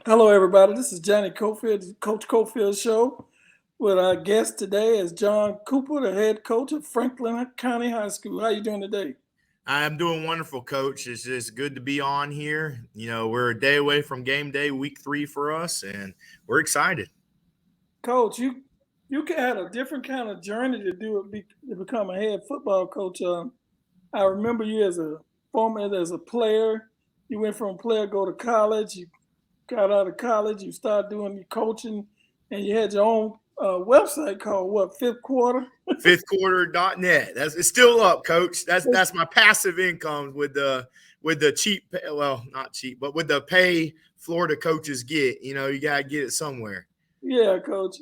Hello everybody. This is Johnny Cofield, Coach Cofield Show. With our guest today is John Cooper, the head coach of Franklin County High School. How you doing today? I'm doing wonderful, Coach. It's just good to be on here. We're a day away from game day, week 3 for us, and we're excited. Coach, you had a different kind of journey to become a head football coach. I remember you as a player. You went from player go to college. You got out of college. You started doing your coaching, and you had your own website called what? Fifth Quarter. Fifthquarter.net. It's still up, Coach. That's my passive income with the cheap, well, not cheap, but with the pay Florida coaches get. You gotta get it somewhere. Yeah, Coach.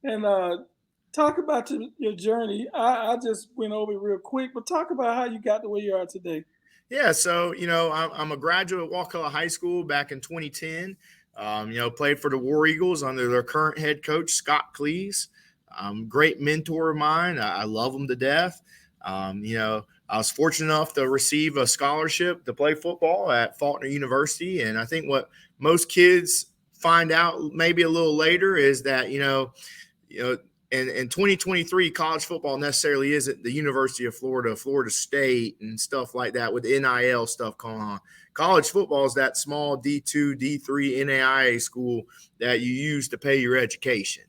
And talk about your journey. I just went over it real quick, but talk about how you got to where you are today. Yeah, so I'm a graduate of Wakulla High School back in 2010. Played for the War Eagles under their current head coach Scott Cleese. Great mentor of mine. I love him to death. I was fortunate enough to receive a scholarship to play football at Faulkner University, and I think what most kids find out maybe a little later is that in 2023, college football necessarily isn't the University of Florida, Florida State, and stuff like that with NIL stuff going on. College football is that small D2, D3 NAIA school that you use to pay your education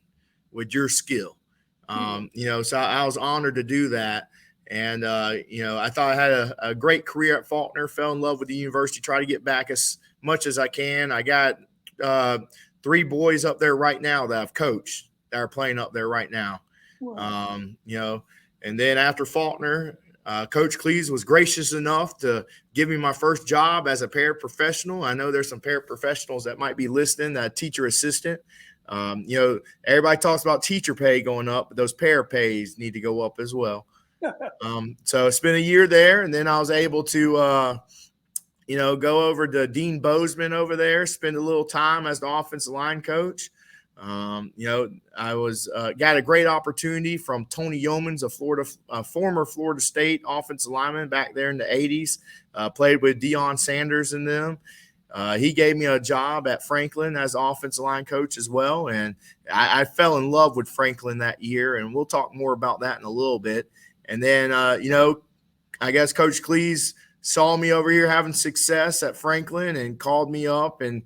with your skill. So I was honored to do that. And, I thought I had a great career at Faulkner, fell in love with the university, try to get back as much as I can. I got 3 boys up there right now that I've coached that are playing up there right now. Wow. And then after Faulkner, Coach Cleese was gracious enough to give me my first job as a paraprofessional. I know there's some paraprofessionals that might be listening, that teacher assistant. Everybody talks about teacher pay going up, but those para pays need to go up as well. So I spent a year there, and then I was able to, go over to Dean Bozeman over there, spend a little time as the offensive line coach. I was got a great opportunity from Tony Yeomans, a former Florida State offensive lineman back there in the 80s, played with Deion Sanders and them. He gave me a job at Franklin as offensive line coach as well, and I fell in love with Franklin that year, and we'll talk more about that in a little bit. And then, I guess Coach Cleese saw me over here having success at Franklin and called me up, and,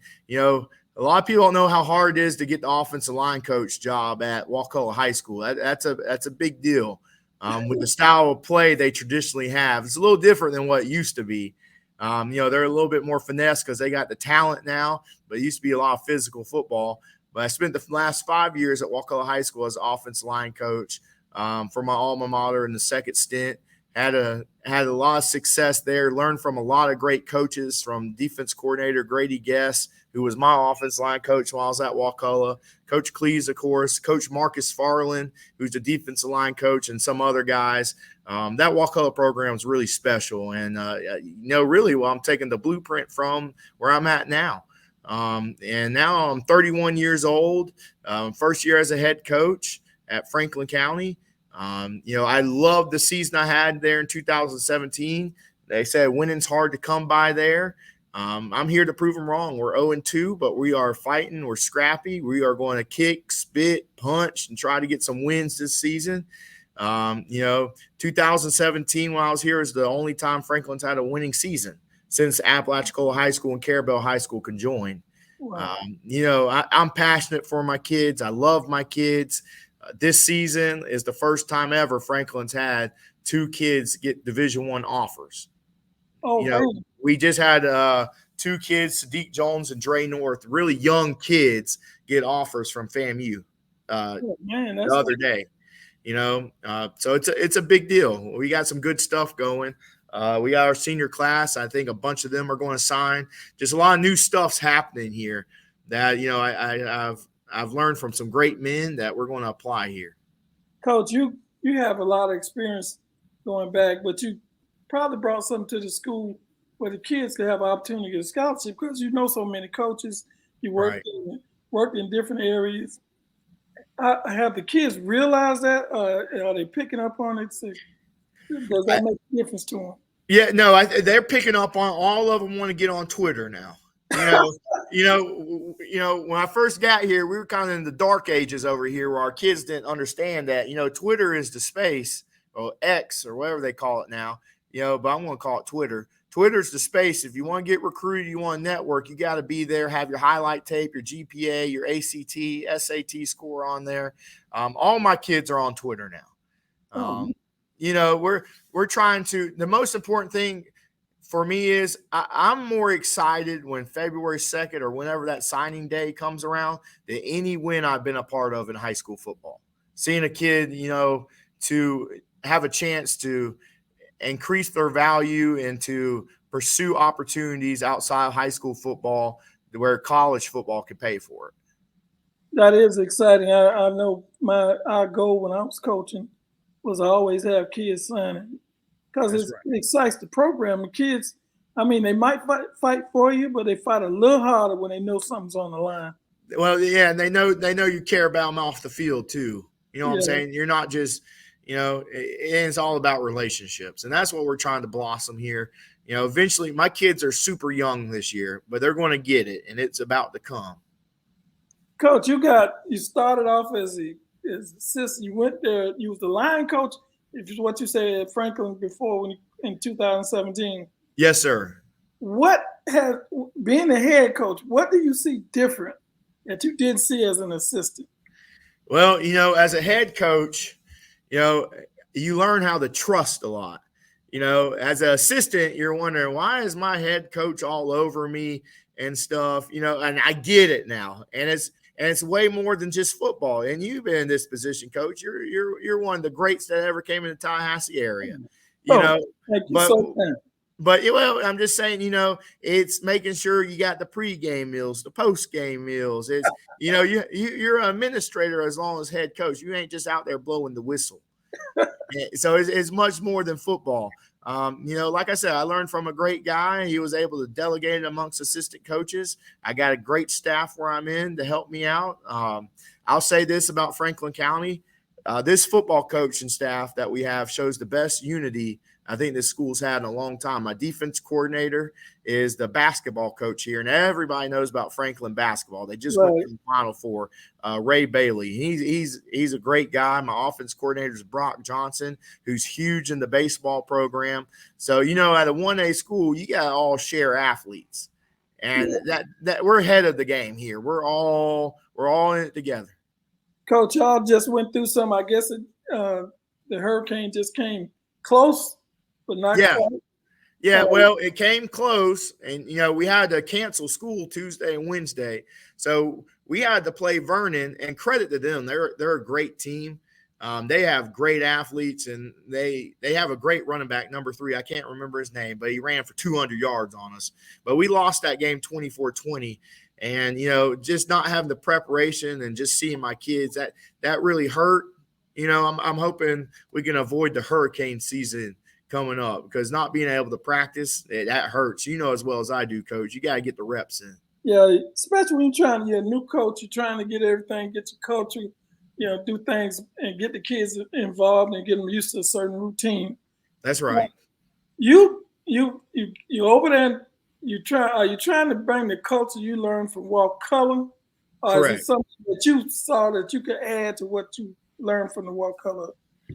a lot of people don't know how hard it is to get the offensive line coach job at Wakulla High School. That's a big deal with the style of play they traditionally have. It's a little different than what it used to be. They're a little bit more finesse because they got the talent now, but it used to be a lot of physical football. But I spent the last 5 years at Wakulla High School as offensive line coach for my alma mater in the second stint. Had a lot of success there, learned from a lot of great coaches, from defense coordinator Grady Guess, who was my offensive line coach while I was at Wakulla, Coach Cleese, of course, Coach Marcus Farland, who's the defensive line coach, and some other guys. That Wakulla program is really special. And, really, I'm taking the blueprint from where I'm at now. And now I'm 31 years old, first year as a head coach at Franklin County. I love the season I had there in 2017. They said winning's hard to come by there. I'm here to prove them wrong. We're 0-2, but we are fighting. We're scrappy. We are going to kick, spit, punch, and try to get some wins this season. 2017, when I was here, is the only time Franklin's had a winning season since Apalachicola High School and Carabel High School conjoined. Wow. I'm passionate for my kids. I love my kids. This season is the first time ever Franklin's had 2 kids get Division I offers. Oh, we just had 2 kids, Sadiq Jones and Dre North, really young kids, get offers from FAMU the other day. So it's a big deal. We got some good stuff going. We got our senior class. I think a bunch of them are going to sign. Just a lot of new stuff's happening here that I've learned from some great men that we're going to apply here. Coach, you have a lot of experience going back, but you probably brought something to the school where the kids could have an opportunity to get a scholarship because you know so many coaches. You worked in different areas. Have the kids realized that? Are they picking up on it? Does that make a difference to them? Yeah, no, they're picking up on. All of them want to get on Twitter now. When I first got here, we were kind of in the dark ages over here where our kids didn't understand that, Twitter is the space, or X or whatever they call it now, but I'm going to call it Twitter. Twitter's the space. If you want to get recruited, you want to network, you got to be there, have your highlight tape, your GPA, your ACT, SAT score on there. All my kids are on Twitter now. We're trying to, the most important thing for me is I'm more excited when February 2nd or whenever that signing day comes around than any win I've been a part of in high school football. Seeing a kid, to have a chance to increase their value and to pursue opportunities outside of high school football where college football could pay for it. That is exciting. I know our goal when I was coaching was I always have kids signing because it excites the program. The kids, they might fight for you, but they fight a little harder when they know something's on the line. Well, yeah, and they know you care about them off the field too. You know what I'm saying? You're not just, it's all about relationships, and that's what we're trying to blossom here. Eventually, my kids are super young this year, but they're going to get it, and it's about to come. Coach, you started off as assistant. You went there. You was the line coach. If it's what you said at Franklin before in 2017. Yes, sir. What has being the head coach? What do you see different that you didn't see as an assistant? Well, as a head coach, you learn how to trust a lot. As an assistant, you're wondering, why is my head coach all over me and stuff? And I get it now. And it's way more than just football. And you've been in this position, Coach. You're one of the greats that ever came in the Tallahassee area. But I'm just saying, it's making sure you got the pregame meals, the postgame meals. It's you're an administrator as long as head coach. You ain't just out there blowing the whistle. So it's much more than football. Like I said, I learned from a great guy. He was able to delegate it amongst assistant coaches. I got a great staff where I'm in to help me out. I'll say this about Franklin County. This football coaching staff that we have shows the best unity I think this school's had in a long time. My defense coordinator is the basketball coach here, and everybody knows about Franklin basketball. They just went to the Final Four. Ray Bailey, he's a great guy. My offense coordinator is Brock Johnson, who's huge in the baseball program. So at a 1A school, you got to all share athletes, and that we're ahead of the game here. We're all in it together. Coach, y'all just went through some. I guess the hurricane just came close. But not quite. Yeah, well, it came close, and we had to cancel school Tuesday and Wednesday, so we had to play Vernon. And credit to them, they're a great team. They have great athletes, and they have a great running back, number 3. I can't remember his name, but he ran for 200 yards on us. But we lost that game 24-20, and just not having the preparation and just seeing my kids that really hurt. I'm hoping we can avoid the hurricane season coming up, because not being able to practice, that hurts. As well as I do, Coach. You got to get the reps in. Yeah, especially when you're a new coach, you're trying to get everything, get your culture, do things and get the kids involved and get them used to a certain routine. That's right. You over there. Are you trying to bring the culture you learned from Wakulla, or Correct. Is it something that you saw that you could add to what you learned from the Wakulla?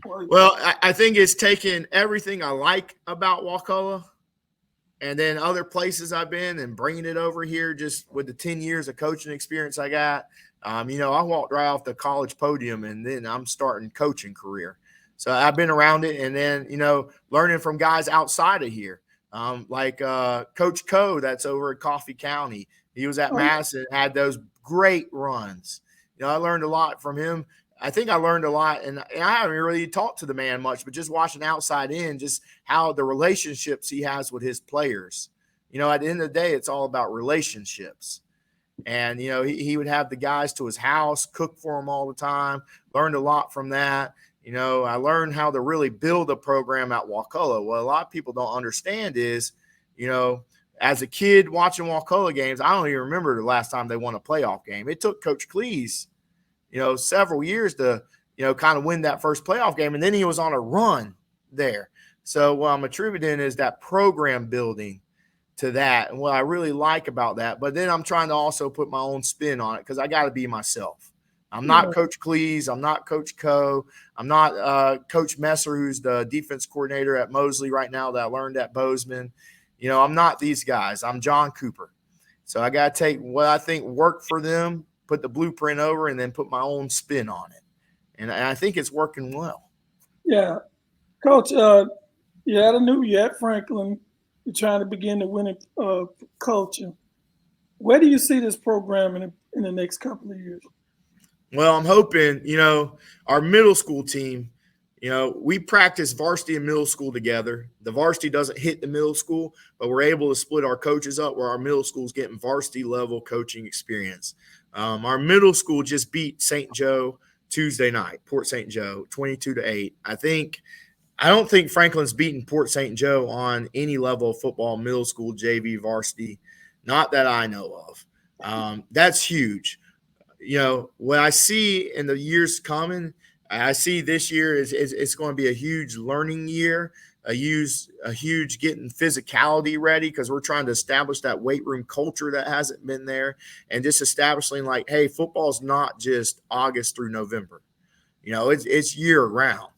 Well, I think it's taking everything I like about Wakulla and then other places I've been and bringing it over here just with the 10 years of coaching experience I got. I walked right off the college podium, and then I'm starting coaching career. So I've been around it, and then, learning from guys outside of here, like Coach Co that's over at Coffee County. He was at Madison, had those great runs. I learned a lot from him. I think I learned a lot, and I haven't really talked to the man much, but just watching outside in, just how the relationships he has with his players. At the end of the day, it's all about relationships. And, he would have the guys to his house, cook for him all the time, learned a lot from that. I learned how to really build a program at Wakulla. What a lot of people don't understand is, as a kid watching Wakulla games, I don't even remember the last time they won a playoff game. It took Coach Cleese several years to, kind of win that first playoff game. And then he was on a run there. So what I'm attributing is that program building to that and what I really like about that. But then I'm trying to also put my own spin on it because I got to be myself. I'm not Coach Cleese. I'm not Coach Co. I'm not Coach Messer, who's the defense coordinator at Mosley right now that I learned at Bozeman. I'm not these guys. I'm John Cooper. So I got to take what I think worked for them, put the blueprint over, and then put my own spin on it. And I think it's working well. Yeah. Coach, you're at Franklin. You're trying to begin to win culture. Where do you see this program in the next couple of years? Well, I'm hoping, our middle school team, we practice varsity and middle school together. The varsity doesn't hit the middle school, but we're able to split our coaches up where our middle school is getting varsity level coaching experience. Our middle school just beat St. Joe Tuesday night, Port St. Joe, 22-8. I don't think Franklin's beaten Port St. Joe on any level of football, middle school, JV, varsity, not that I know of. That's huge. What I see in the years coming, I see this year it's going to be a huge learning year, a huge getting physicality ready because we're trying to establish that weight room culture that hasn't been there, and just establishing like, hey, football is not just August through November. It's year round.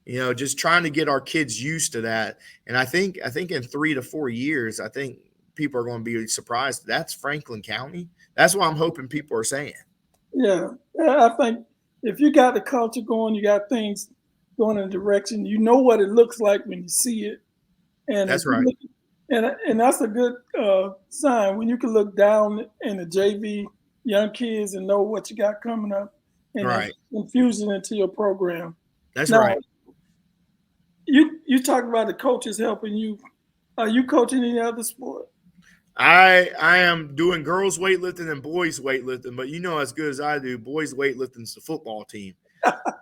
Just trying to get our kids used to that. And I think in 3 to 4 years, I think people are going to be surprised. That's Franklin County. That's what I'm hoping people are saying. Yeah. I think if you got the culture going, you got things going in a direction, you know what it looks like when you see it. And that's right. And that's a good sign when you can look down in the JV young kids and know what you got coming up and infuse it into your program. That's right. You talk about the coaches helping you. Are you coaching any other sport? I am doing girls weightlifting and boys weightlifting, but as good as I do, boys weightlifting is the football team.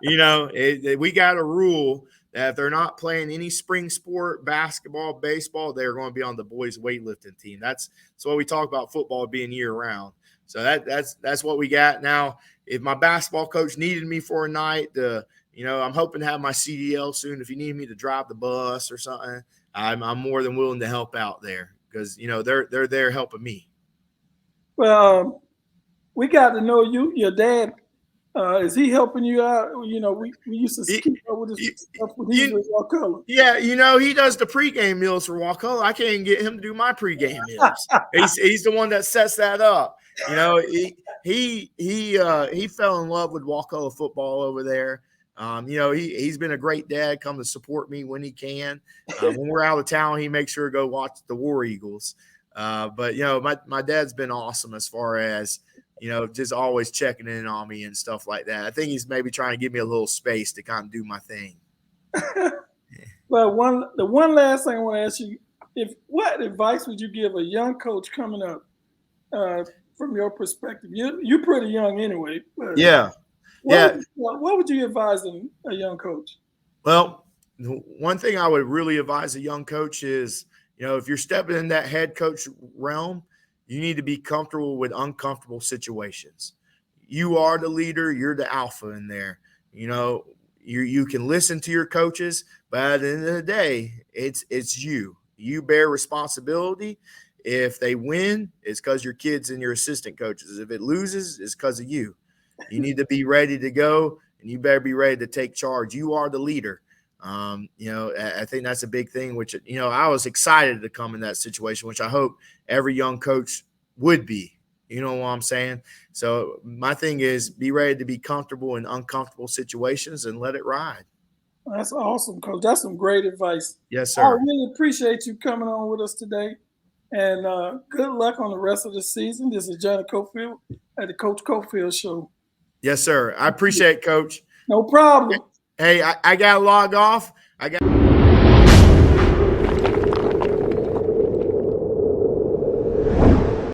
We got a rule that if they're not playing any spring sport, basketball, baseball, they're going to be on the boys weightlifting team. That's what we talk about football being year round. So that's what we got now. If my basketball coach needed me for a night, I'm hoping to have my CDL soon. If you need me to drive the bus or something, I'm more than willing to help out there because they're there helping me. Well, we got to know you. Your dad, is he helping you out? We used to keep up with this stuff when he was with Wakulla. Yeah, he does the pregame meals for Wakulla. I can't get him to do my pregame meals. He's the one that sets that up. He fell in love with Wakulla football over there. He's been a great dad, come to support me when he can. When we're out of town, he makes sure to go watch the War Eagles. But my dad's been awesome as far as, just always checking in on me and stuff like that. I think he's maybe trying to give me a little space to kind of do my thing. Well, the one last thing I want to ask you, what advice would you give a young coach coming up from your perspective? You're pretty young anyway. Yeah. What would you advise a young coach? Well, one thing I would really advise a young coach is, if you're stepping in that head coach realm, you need to be comfortable with uncomfortable situations. You are the leader. You're the alpha in there. You can listen to your coaches, but at the end of the day, it's you. You bear responsibility. If they win, it's because your kids and your assistant coaches. If it loses, it's because of you. You need to be ready to go, and you better be ready to take charge. You are the leader. I think that's a big thing, which, I was excited to come in that situation, which I hope every young coach would be. You know what I'm saying? So my thing is be ready to be comfortable in uncomfortable situations and let it ride. That's awesome, Coach. That's some great advice. Yes, sir. I really appreciate you coming on with us today. And good luck on the rest of the season. This is Johnny Cofield at the Coach Cofield Show. Yes, sir. I appreciate it, Coach. No problem. Hey, I got to log off.